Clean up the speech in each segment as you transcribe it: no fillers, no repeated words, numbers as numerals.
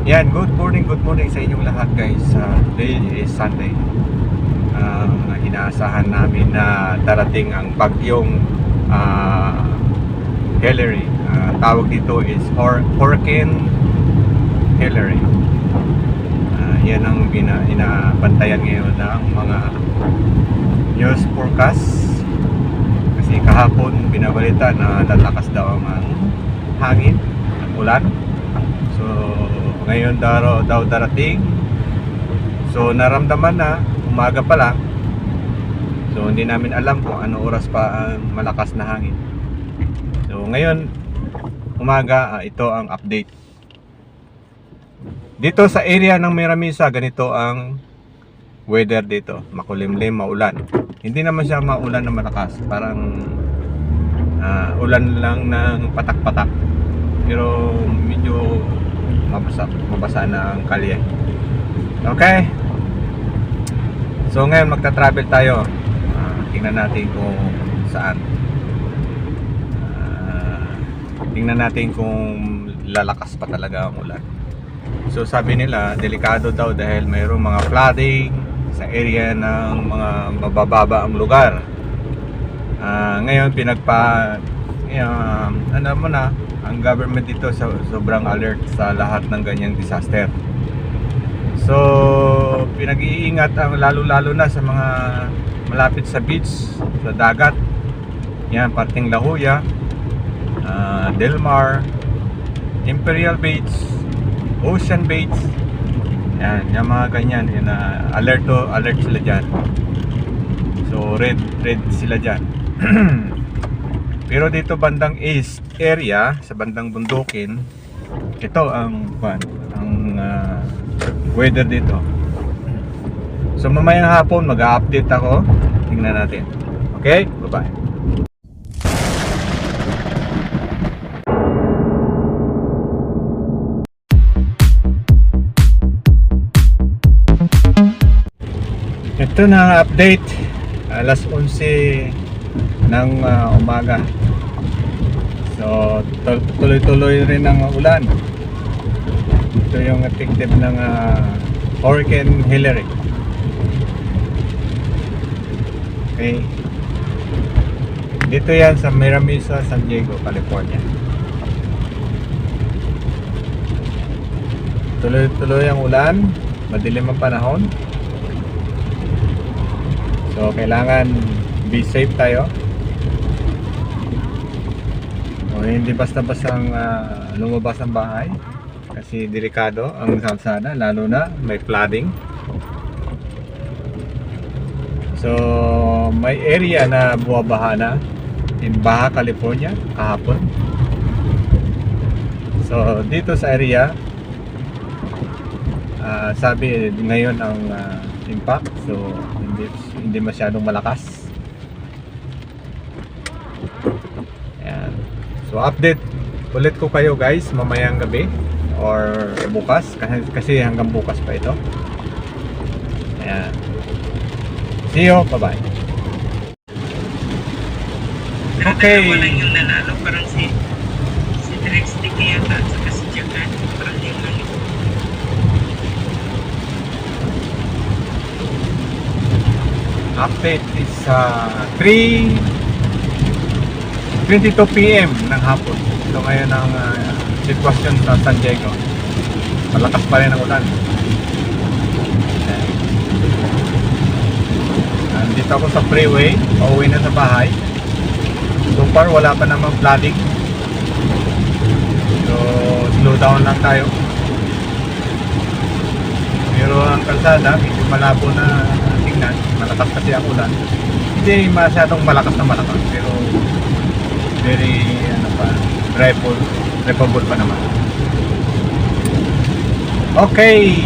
Yan, good morning sa inyong lahat guys. Today is Sunday. Inaasahan namin na darating ang bagyong Hillary. Tawag dito is Hurricane Hillary. Yan ang inabantayan ngayon ng mga news forecast. Kasi kahapon binabalita na lalakas daw ang hangin, ang ulan. So ngayon daw darating. So naramdaman na umaga pa lang. So hindi namin alam kung ano oras pa ang malakas na hangin. So ngayon umaga, ito ang update. Dito sa area ng Miramisa, ganito ang weather dito. Makulimlim, maulan. Hindi naman siya maulan na malakas. Parang ulan lang ng patak-patak. Pero medyo mabasa na ang kalye. Okay. So ngayon magta-travel tayo. Tingnan natin kung saan. Tingnan natin kung lalakas pa talaga ang ulan. So sabi nila delikado daw dahil mayroong mga flooding sa area ng mga mabababa ang lugar. Ngayon ano mo na, ang government dito sobrang alert sa lahat ng ganyang disaster. So pinag-iingat ang lalo na sa mga malapit sa beach, sa dagat. Yan, parting La Jolla, Del Mar, Imperial Beach, Ocean Beach. Yan, yung mga ganyan, alert sila dyan. So red sila dyan. Pero dito bandang east area, sa bandang bundukin, ito ang weather dito. So mamayang hapon mag-a-update ako. Tingnan natin. Okay? Bye-bye. Ito na ang update. Alas 11 ng umaga. So tuloy-tuloy rin ang ulan. Ito yung effective ng Hurricane Hillary. Okay. Dito yan sa Miramisa, San Diego, California. Tuloy-tuloy ang ulan, madilim ang panahon. So kailangan be safe tayo. O hindi basta-bastang lumabas ang bahay kasi delikado ang kalsada, lalo na may flooding. So may area na buwabaha na in Baja California kahapon. So dito sa area sabi ngayon ang impact, so hindi masyadong malakas. Ayan. So update ulit ko kayo guys mamayang gabi or bukas kasi hanggang bukas pa ito. Ayan. See you, bye bye. Okay. Wala yung nanalo, parang si Drex Sticky yata at saka si Jagan, parang yung ano. Update is 3:22 PM ng hapon. So ngayon ang sitwasyon sa San Diego. Malakas pa rin ang ulan. Nandito ako sa freeway, pauwi na sa bahay. So far wala pa namang flooding. So slow down lang tayo. Pero ang kalsada medyo malabo na tingnan. Malakas kasi ang ulan. Hindi masyadong malakas na malakas, pero very drivable pa naman. Okay.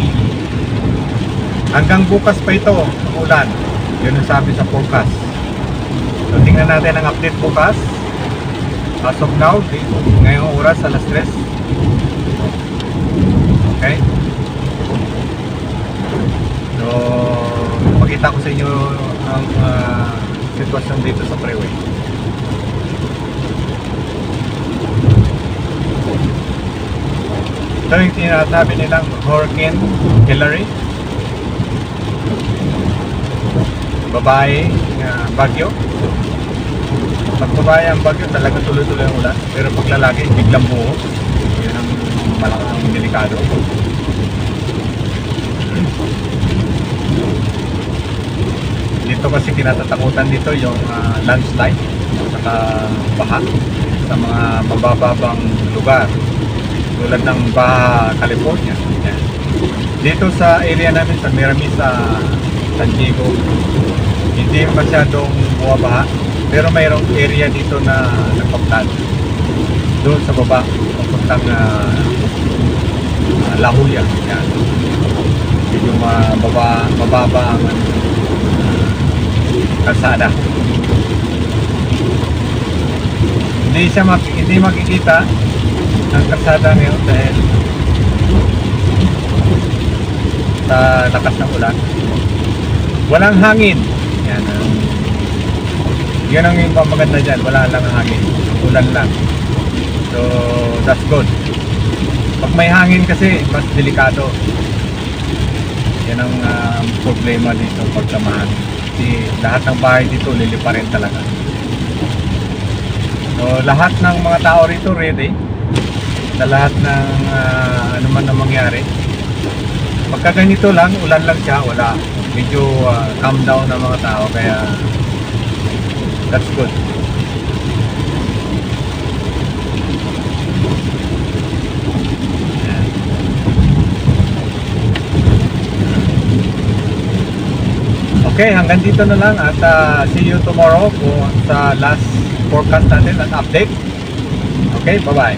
Hanggang bukas pa ito ang ulan. Yun ang sabi sa forecast. So tingnan natin ang update bukas. As of now, ngayong oras alas 3. Okay. So pakita ko sa inyo ang sitwasyon dito sa freeway. Ito yung sinasabi nilang Hurricane Hillary. Babae bagyo. Pag babae ang bagyo, talaga tuloy-tuloy ang ulan. Pero pag lalaki, biglang buo. Yun ang malaking delikado. Dito kasi kinatatakutan dito yung landslide saka baha sa mga mabababang lugar tulad ng Baja California. Yan. Dito sa area namin sa Miramis sa San Diego, hindi masyadong bumabaha, pero mayroong area dito na nagpaplan doon sa baba papuntang La Jolla. Yan. Medyo mababa ang kalsada. Hindi makikita ang kalsada ngayon dahil sa lakas ng ulan. Walang hangin. Yan. Yan ang yung maganda dyan. Wala lang hangin. Ulan lang. So, that's good. Pag may hangin kasi, mas delikado. Yan ang problema dito pagka mahangin. Kasi lahat ng bahay dito lilipa rin talaga. So lahat ng mga tao rito ready sa lahat ng ano man na mangyari. Pagka ganito lang, ulan lang siya, wala. Medyo calm down ng mga tao, kaya that's good. Okay, hanggang dito na lang at see you tomorrow sa last forecast natin at update. Okay, bye-bye.